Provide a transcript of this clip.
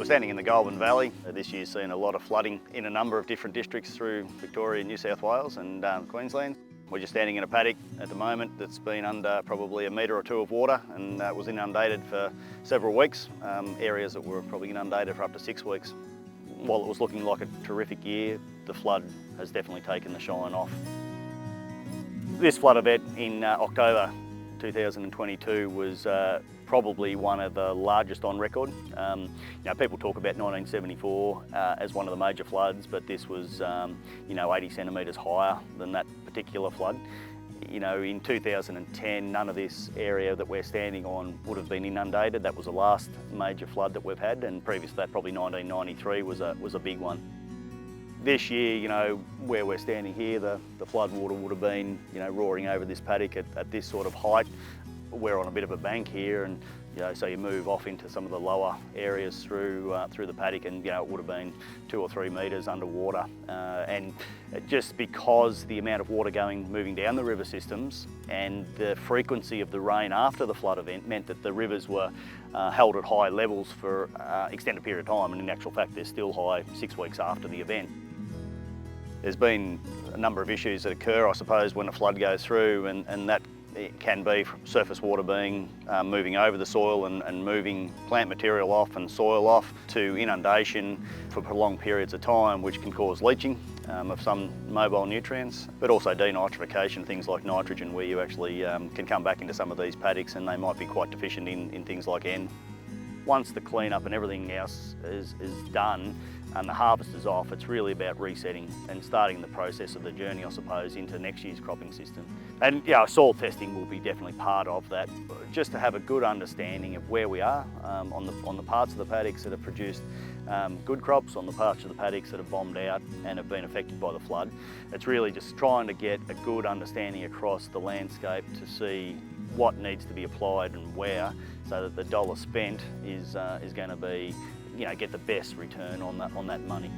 standing in the Goulburn Valley. This year's seen a lot of flooding in a number of different districts through Victoria, New South Wales and Queensland. We're just standing in a paddock at the moment that's been under probably a metre or two of water and was inundated for several weeks. Areas that were probably inundated for up to 6 weeks. While it was looking like a terrific year, the flood has definitely taken the shine off. This flood event in October 2022 was probably one of the largest on record. People talk about 1974 as one of the major floods, but this was 80 centimetres higher than that particular flood. In 2010, none of this area that we're standing on would have been inundated. That was the last major flood that we've had, and previous to that, probably 1993 was a big one. This year, where we're standing here, the flood water would have been, roaring over this paddock at this sort of height. We're on a bit of a bank here, and so you move off into some of the lower areas through the paddock, and it would have been 2 or 3 metres underwater. And just because the amount of water moving down the river systems and the frequency of the rain after the flood event meant that the rivers were held at high levels for extended period of time, and in actual fact they're still high 6 weeks after the event. There's been a number of issues that occur, I suppose, when a flood goes through, and that it can be surface water moving over the soil and moving plant material off and soil off, to inundation for prolonged periods of time, which can cause leaching of some mobile nutrients, but also denitrification, things like nitrogen, where you actually can come back into some of these paddocks and they might be quite deficient in things like N. Once the clean-up and everything else is done and the harvest is off, it's really about resetting and starting the process of the journey, I suppose, into next year's cropping system. And soil testing will be definitely part of that, just to have a good understanding of where we are on the parts of the paddocks that have produced good crops, on the parts of the paddocks that have bombed out and have been affected by the flood. It's really just trying to get a good understanding across the landscape to see what needs to be applied and where, so that the dollar spent is going to be, get the best return on that money.